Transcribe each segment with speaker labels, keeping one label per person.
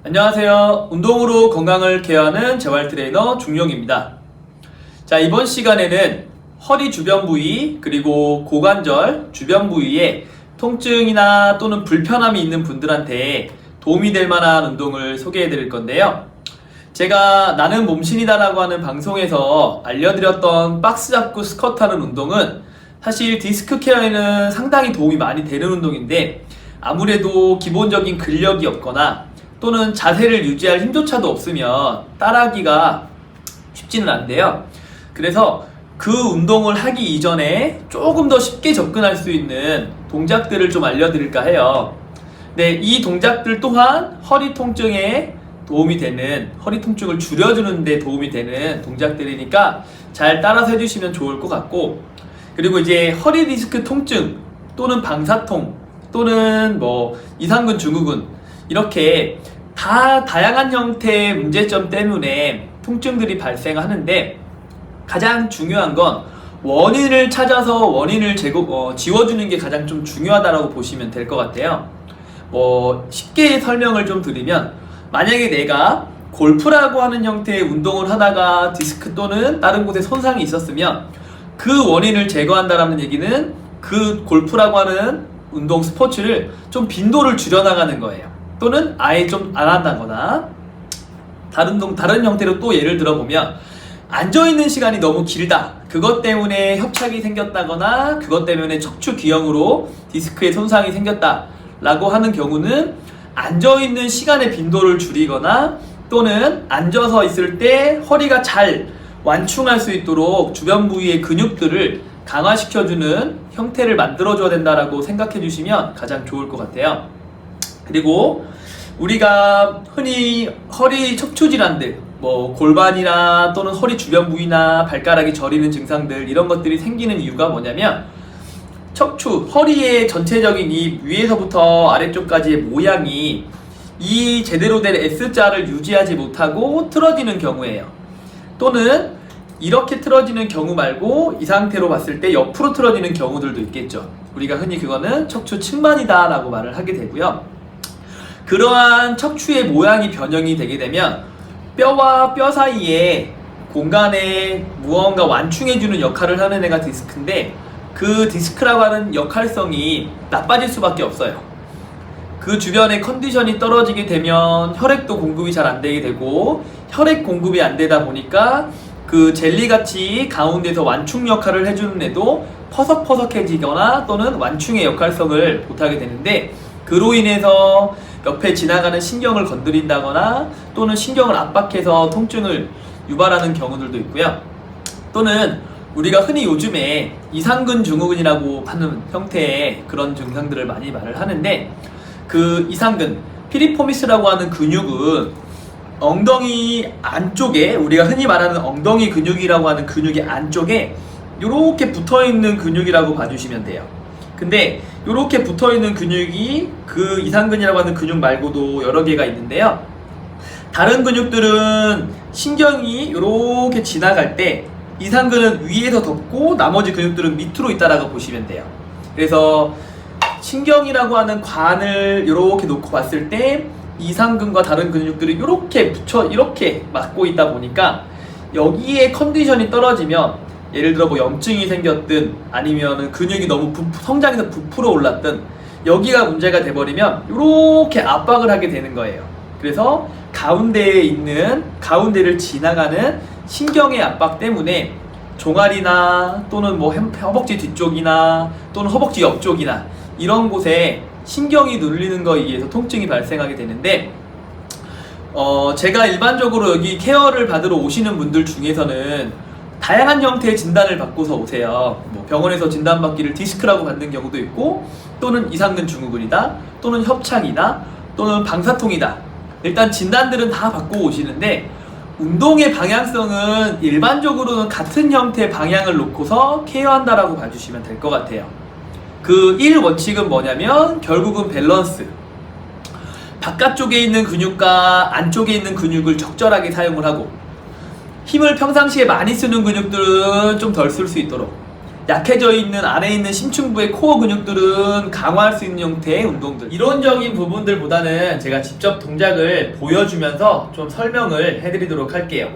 Speaker 1: 안녕하세요. 운동으로 건강을 케어하는 재활 트레이너 중용입니다. 자, 이번 시간에는 허리 주변 부위 그리고 고관절 주변 부위에 통증이나 또는 불편함이 있는 분들한테 도움이 될 만한 운동을 소개해 드릴 건데요. 제가 나는 몸신이다라고 하는 방송에서 알려드렸던 박스 잡고 스쿼트 하는 운동은 사실 디스크 케어에는 상당히 도움이 많이 되는 운동인데, 아무래도 기본적인 근력이 없거나 또는 자세를 유지할 힘조차도 없으면 따라하기가 쉽지는 않대요. 그래서 그 운동을 하기 이전에 조금 더 쉽게 접근할 수 있는 동작들을 좀 알려드릴까 해요. 네, 이 동작들 또한 허리 통증에 도움이 되는, 허리 통증을 줄여주는 데 도움이 되는 동작들이니까 잘 따라서 해주시면 좋을 것 같고, 그리고 이제 허리 디스크 통증 또는 방사통 또는 이상근 증후군, 이렇게 다 다양한 형태의 문제점 때문에 통증들이 발생하는데, 가장 중요한 건 원인을 찾아서 원인을 지워주는 게 가장 좀 중요하다고 보시면 될 것 같아요. 쉽게 설명을 좀 드리면, 만약에 내가 골프라고 하는 형태의 운동을 하다가 디스크 또는 다른 곳에 손상이 있었으면 그 원인을 제거한다는 얘기는 그 골프라고 하는 운동 스포츠를 좀 빈도를 줄여나가는 거예요. 또는 아예 좀 안 한다거나, 다른 형태로 또 예를 들어보면, 앉아있는 시간이 너무 길다, 그것 때문에 협착이 생겼다거나 그것 때문에 척추 기형으로 디스크에 손상이 생겼다 라고 하는 경우는 앉아있는 시간의 빈도를 줄이거나, 또는 앉아서 있을 때 허리가 잘 완충할 수 있도록 주변 부위의 근육들을 강화시켜주는 형태를 만들어줘야 된다라고 생각해 주시면 가장 좋을 것 같아요. 그리고 우리가 흔히 허리 척추 질환들, 골반이나 또는 허리 주변 부위나 발가락이 저리는 증상들, 이런 것들이 생기는 이유가 뭐냐면, 허리의 전체적인 이 위에서부터 아래쪽까지의 모양이 이 제대로 된 S자를 유지하지 못하고 틀어지는 경우예요. 또는 이렇게 틀어지는 경우 말고 이 상태로 봤을 때 옆으로 틀어지는 경우들도 있겠죠. 우리가 흔히 그거는 척추 측만이다 라고 말을 하게 되고요. 그러한 척추의 모양이 변형이 되게 되면 뼈와 뼈 사이에 공간에 무언가 완충해주는 역할을 하는 애가 디스크인데, 그 디스크라고 하는 역할성이 나빠질 수밖에 없어요. 그 주변의 컨디션이 떨어지게 되면 혈액도 공급이 잘 안 되게 되고, 혈액 공급이 안 되다 보니까 그 젤리같이 가운데서 완충 역할을 해주는 애도 퍼석퍼석해지거나 또는 완충의 역할성을 못하게 되는데, 그로 인해서 옆에 지나가는 신경을 건드린다거나 또는 신경을 압박해서 통증을 유발하는 경우들도 있고요. 또는 우리가 흔히 요즘에 이상근 증후군이라고 하는 형태의 그런 증상들을 많이 말을 하는데, 그 이상근, 피리포미스라고 하는 근육은 엉덩이 안쪽에, 우리가 흔히 말하는 엉덩이 근육이라고 하는 근육의 안쪽에 이렇게 붙어있는 근육이라고 봐주시면 돼요. 근데 이렇게 붙어있는 근육이 그 이상근이라고 하는 근육 말고도 여러 개가 있는데요. 다른 근육들은 신경이 이렇게 지나갈 때 이상근은 위에서 덮고 나머지 근육들은 밑으로 있다라고 보시면 돼요. 그래서 신경이라고 하는 관을 이렇게 놓고 봤을 때 이상근과 다른 근육들이 이렇게 막고 있다 보니까, 여기에 컨디션이 떨어지면, 예를 들어 염증이 생겼든 아니면 근육이 너무 성장해서 부풀어 올랐든, 여기가 문제가 돼버리면 이렇게 압박을 하게 되는 거예요. 그래서 가운데를 지나가는 신경의 압박 때문에 종아리나 또는 허벅지 뒤쪽이나 또는 허벅지 옆쪽이나 이런 곳에 신경이 눌리는 거에 의해서 통증이 발생하게 되는데, 제가 일반적으로 여기 케어를 받으러 오시는 분들 중에서는 다양한 형태의 진단을 받고서 오세요. 병원에서 진단받기를 디스크라고 받는 경우도 있고, 또는 이상근 증후군이다, 또는 협착이다, 또는 방사통이다. 일단 진단들은 다 받고 오시는데, 운동의 방향성은 일반적으로는 같은 형태의 방향을 놓고서 케어한다라고 봐주시면 될 것 같아요. 그 1원칙은 뭐냐면, 결국은 밸런스. 바깥쪽에 있는 근육과 안쪽에 있는 근육을 적절하게 사용을 하고, 힘을 평상시에 많이 쓰는 근육들은 좀 덜 쓸 수 있도록, 약해져 있는 안에 있는 심층부의 코어 근육들은 강화할 수 있는 형태의 운동들. 이론적인 부분들보다는 제가 직접 동작을 보여주면서 좀 설명을 해드리도록 할게요.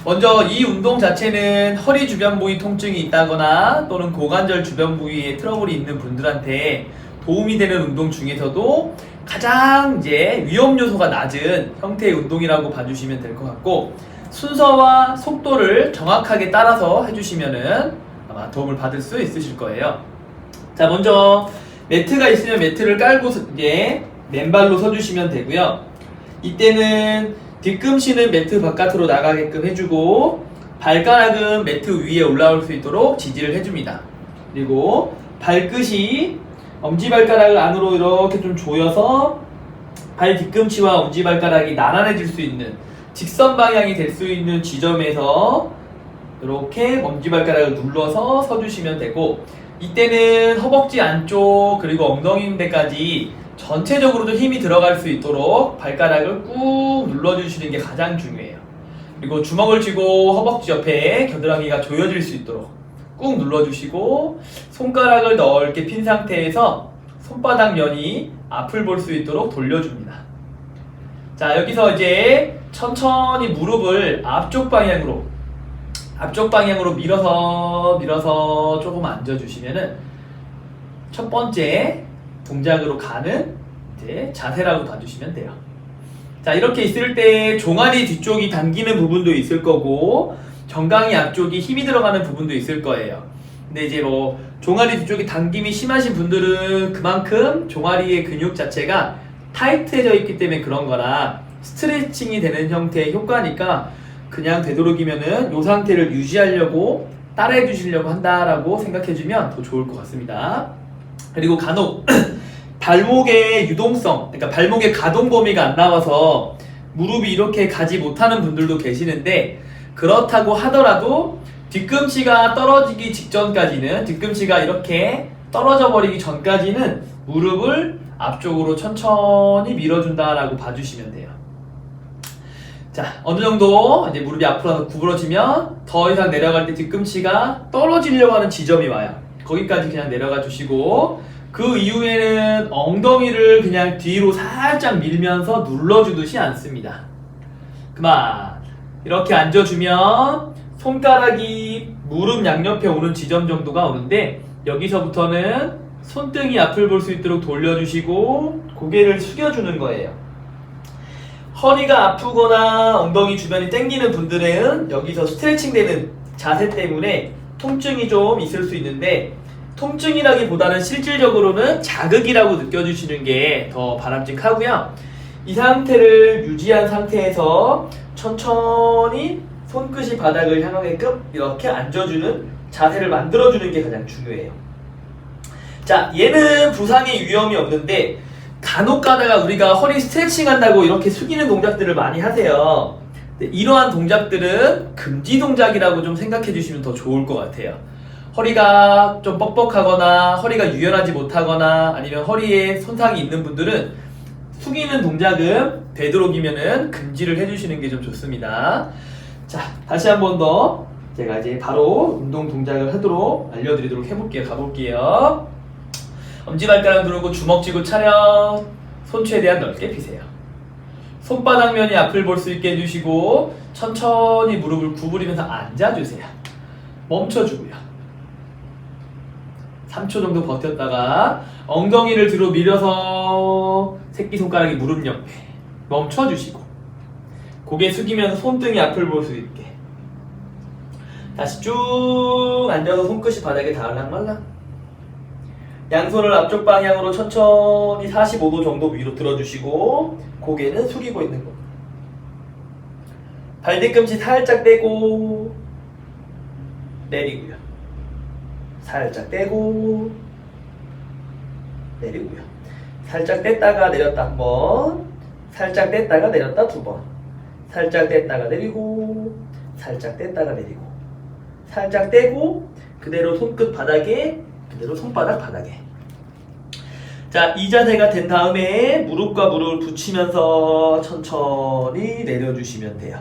Speaker 1: 먼저 이 운동 자체는 허리 주변 부위 통증이 있다거나 또는 고관절 주변 부위에 트러블이 있는 분들한테 도움이 되는 운동 중에서도 가장 이제 위험 요소가 낮은 형태의 운동이라고 봐주시면 될 것 같고, 순서와 속도를 정확하게 따라서 해주시면은 아마 도움을 받을 수 있으실 거예요. 자, 먼저 매트가 있으면 매트를 깔고 이제 맨발로 서주시면 되고요. 이때는 뒤꿈치는 매트 바깥으로 나가게끔 해주고 발가락은 매트 위에 올라올 수 있도록 지지를 해줍니다. 그리고 발끝이 엄지발가락을 안으로 이렇게 좀 조여서 발 뒤꿈치와 엄지발가락이 나란해질 수 있는 직선 방향이 될 수 있는 지점에서 이렇게 엄지발가락을 눌러서 서주시면 되고, 이때는 허벅지 안쪽 그리고 엉덩이 데까지 전체적으로 좀 힘이 들어갈 수 있도록 발가락을 꾹 눌러주시는 게 가장 중요해요. 그리고 주먹을 쥐고 허벅지 옆에 겨드랑이가 조여질 수 있도록 꾹 눌러주시고, 손가락을 넓게 핀 상태에서 손바닥 면이 앞을 볼 수 있도록 돌려줍니다. 자, 여기서 이제 천천히 무릎을 앞쪽 방향으로 밀어서 조금 앉아주시면은 첫 번째 동작으로 가는 이제 자세라고 봐주시면 돼요. 자, 이렇게 있을 때 종아리 뒤쪽이 당기는 부분도 있을 거고 정강이 앞쪽이 힘이 들어가는 부분도 있을 거예요. 근데 이제 뭐 종아리 뒤쪽이 당김이 심하신 분들은 그만큼 종아리의 근육 자체가 타이트해져 있기 때문에 그런 거나 스트레칭이 되는 형태의 효과니까 그냥 되도록이면은 이 상태를 유지하려고 따라해 주시려고 한다라고 생각해 주면 더 좋을 것 같습니다. 그리고 간혹 발목의 유동성, 그러니까 발목의 가동 범위가 안 나와서 무릎이 이렇게 가지 못하는 분들도 계시는데, 그렇다고 하더라도 뒤꿈치가 떨어지기 직전까지는, 뒤꿈치가 이렇게 떨어져 버리기 전까지는 무릎을 앞쪽으로 천천히 밀어준다라고 봐주시면 돼요. 자, 어느 정도 이제 무릎이 앞으로 구부러지면 더 이상 내려갈 때 뒤꿈치가 떨어지려고 하는 지점이 와요. 거기까지 그냥 내려가 주시고, 그 이후에는 엉덩이를 그냥 뒤로 살짝 밀면서 눌러주듯이 앉습니다. 그만. 이렇게 앉아주면 손가락이 무릎 양옆에 오는 지점 정도가 오는데, 여기서부터는 손등이 앞을 볼 수 있도록 돌려주시고 고개를 숙여주는 거예요. 허리가 아프거나 엉덩이 주변이 당기는 분들은 여기서 스트레칭 되는 자세 때문에 통증이 좀 있을 수 있는데, 통증이라기보다는 실질적으로는 자극이라고 느껴주시는 게 더 바람직하고요. 이 상태를 유지한 상태에서 천천히 손끝이 바닥을 향하게끔 이렇게 앉아주는 자세를 만들어주는 게 가장 중요해요. 자, 얘는 부상의 위험이 없는데 간혹 가다가 우리가 허리 스트레칭 한다고 이렇게 숙이는 동작들을 많이 하세요. 이러한 동작들은 금지 동작이라고 좀 생각해 주시면 더 좋을 것 같아요. 허리가 좀 뻑뻑하거나 허리가 유연하지 못하거나 아니면 허리에 손상이 있는 분들은 숙이는 동작은 되도록이면은 금지를 해주시는 게 좀 좋습니다. 자, 다시 한 번 더 제가 이제 바로 운동 동작을 하도록 알려드리도록 해볼게요. 가볼게요. 엄지발가락 누르고 주먹 쥐고 차렷. 손 최대한 넓게 펴세요. 손바닥 면이 앞을 볼 수 있게 해주시고 천천히 무릎을 구부리면서 앉아주세요. 멈춰주고요. 3초 정도 버텼다가 엉덩이를 뒤로 밀어서 새끼손가락이 무릎 옆에 멈춰주시고 고개 숙이면서 손등이 앞을 볼 수 있게 다시 쭉 앉아서 손끝이 바닥에 닿을랑말랑. 양손을 앞쪽 방향으로 천천히 45도 정도 위로 들어주시고 고개는 숙이고 있는 겁니다. 발뒤꿈치 살짝 떼고 내리고요. 살짝 떼고 내리고요. 살짝 뗐다가 내렸다 한 번, 살짝 뗐다가 내렸다 두 번, 살짝 뗐다가 내리고, 살짝 뗐다가 내리고, 살짝 떼고 그대로 손끝 바닥에, 그대로 손바닥 바닥에. 자, 이 자세가 된 다음에 무릎과 무릎을 붙이면서 천천히 내려주시면 돼요.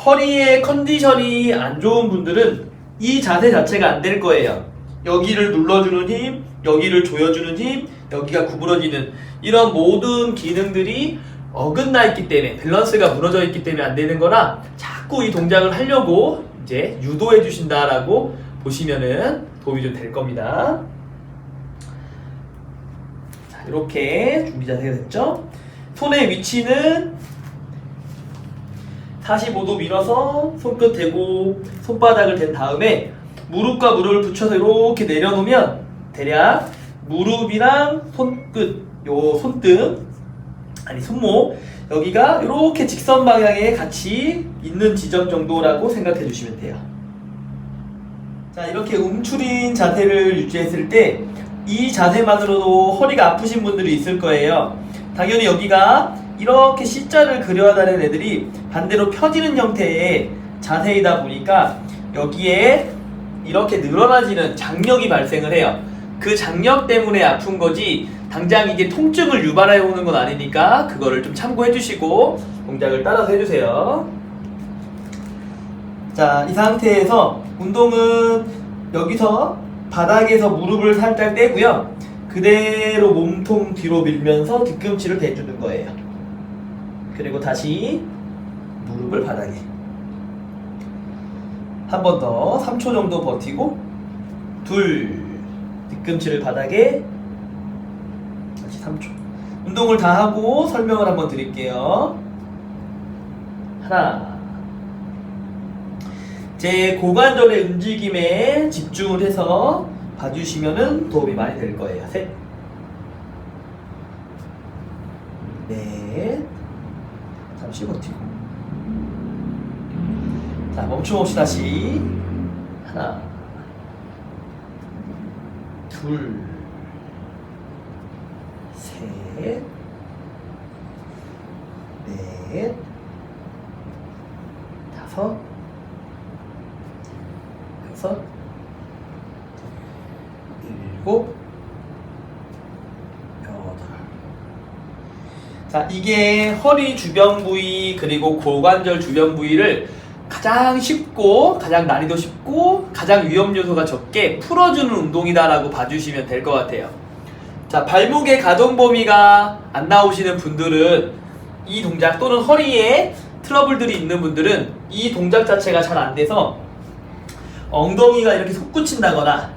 Speaker 1: 허리의 컨디션이 안 좋은 분들은 이 자세 자체가 안 될 거예요. 여기를 눌러주는 힘, 여기를 조여주는 힘, 여기가 구부러지는 이런 모든 기능들이 어긋나 있기 때문에, 밸런스가 무너져 있기 때문에 안 되는 거라 자꾸 이 동작을 하려고 이제 유도해 주신다라고 보시면은 도움이 좀 될 겁니다. 자, 이렇게 준비 자세가 됐죠? 손의 위치는 45도 밀어서 손끝 대고 손바닥을 댄 다음에 무릎과 무릎을 붙여서 이렇게 내려놓으면 대략 무릎이랑 손끝, 요 손등, 아니 손목 여기가 이렇게 직선 방향에 같이 있는 지점 정도라고 생각해 주시면 돼요. 자, 이렇게 움츠린 자세를 유지했을 때 이 자세만으로도 허리가 아프신 분들이 있을 거예요. 당연히 여기가 이렇게 C자를 그려야 하는 애들이 반대로 펴지는 형태의 자세이다 보니까 여기에 이렇게 늘어나지는 장력이 발생을 해요. 그 장력 때문에 아픈 거지 당장 이게 통증을 유발해 오는 건 아니니까 그거를 좀 참고해 주시고 동작을 따라서 해주세요. 자, 이 상태에서 운동은 여기서 바닥에서 무릎을 살짝 떼고요. 그대로 몸통 뒤로 밀면서 뒤꿈치를 대주는 거예요. 그리고 다시 무릎을 바닥에 한 번 더 3초 정도 버티고 둘, 뒤꿈치를 바닥에 다시 3초. 운동을 다 하고 설명을 한번 드릴게요. 하나, 제 고관절의 움직임에 집중을 해서 봐주시면은 도움이 많이 될 거예요. 셋, 넷, 잠시 버티고. 자, 멈춤없이 다시 하나, 둘, 셋, 넷, 다섯, 여섯, 일곱, 여덟. 자, 이게 허리 주변 부위 그리고 고관절 주변 부위를 가장 쉽고 가장 난이도 쉽고 가장 위험 요소가 적게 풀어주는 운동이다라고 봐주시면 될 것 같아요. 자, 발목의 가동 범위가 안 나오시는 분들은 이 동작 또는 허리에 트러블들이 있는 분들은 이 동작 자체가 잘 안 돼서 엉덩이가 이렇게 솟구친다거나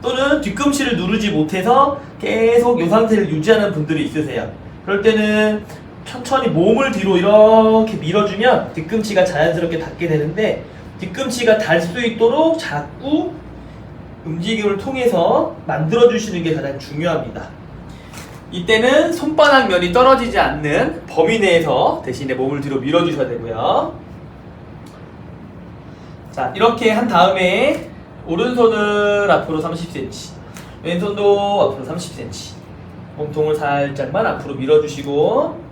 Speaker 1: 또는 뒤꿈치를 누르지 못해서 계속 이 상태를 유지하는 분들이 있으세요. 그럴 때는 천천히 몸을 뒤로 이렇게 밀어주면 뒤꿈치가 자연스럽게 닿게 되는데 뒤꿈치가 닿을 수 있도록 자꾸 움직임을 통해서 만들어주시는 게 가장 중요합니다. 이때는 손바닥 면이 떨어지지 않는 범위 내에서 대신에 몸을 뒤로 밀어주셔야 되고요. 자, 이렇게 한 다음에 오른손을 앞으로 30cm, 왼손도 앞으로 30cm, 몸통을 살짝만 앞으로 밀어주시고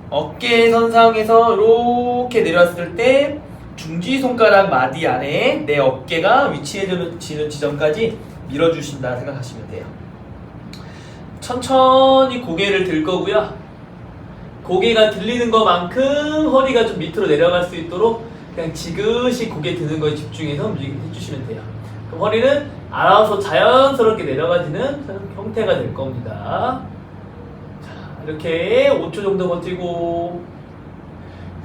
Speaker 1: 어깨 선상에서 이렇게 내려왔을 때 중지손가락 마디 안에 내 어깨가 위치해지는 지점까지 밀어주신다 생각하시면 돼요. 천천히 고개를 들 거고요. 고개가 들리는 것만큼 허리가 좀 밑으로 내려갈 수 있도록 그냥 지그시 고개 드는 거에 집중해서 움직임 해주시면 돼요. 그럼 허리는 알아서 자연스럽게 내려가지는 형태가 될 겁니다. 자, 이렇게 5초 정도 버티고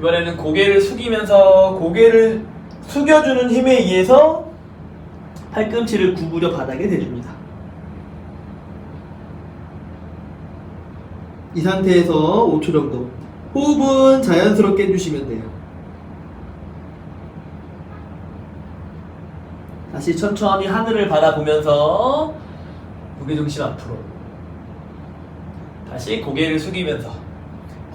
Speaker 1: 이번에는 고개를 숙이면서 고개를 숙여주는 힘에 의해서 팔꿈치를 구부려 바닥에 대줍니다. 이 상태에서 5초 정도 호흡은 자연스럽게 해주시면 돼요. 다시 천천히 하늘을 바라보면서 무게중심 앞으로 다시 고개를 숙이면서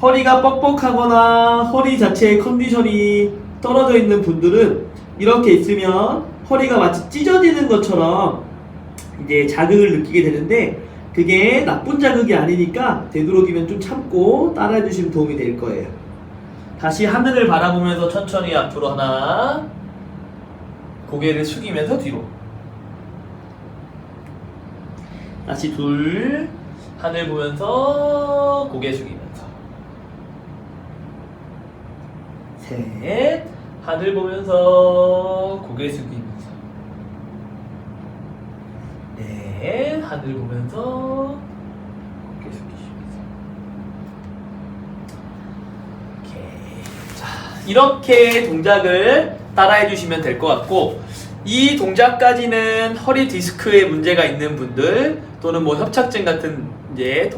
Speaker 1: 허리가 뻑뻑하거나 허리 자체의 컨디션이 떨어져 있는 분들은 이렇게 있으면 허리가 마치 찢어지는 것처럼 이제 자극을 느끼게 되는데 그게 나쁜 자극이 아니니까 되도록이면 좀 참고 따라해 주시면 도움이 될 거예요. 다시 하늘을 바라보면서 천천히 앞으로 하나, 고개를 숙이면서 뒤로, 다시 둘, 하늘 보면서 고개 숙이면서, 셋, 하늘 보면서 고개 숙이면서, 네, 하늘 보면서 고개 숙이시면서. 오케이. 자, 이렇게 동작을 따라해 주시면 될 것 같고, 이 동작까지는 허리 디스크에 문제가 있는 분들 또는 뭐 협착증 같은 이제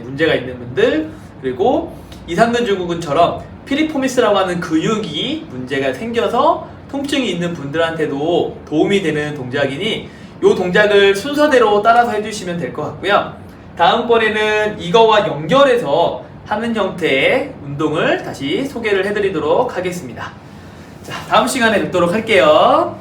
Speaker 1: 문제가 있는 분들, 그리고 이상근 증후군처럼 피리포미스라고 하는 근육이 문제가 생겨서 통증이 있는 분들한테도 도움이 되는 동작이니 이 동작을 순서대로 따라서 해주시면 될 것 같고요. 다음번에는 이거와 연결해서 하는 형태의 운동을 다시 소개를 해드리도록 하겠습니다. 자, 다음 시간에 뵙도록 할게요.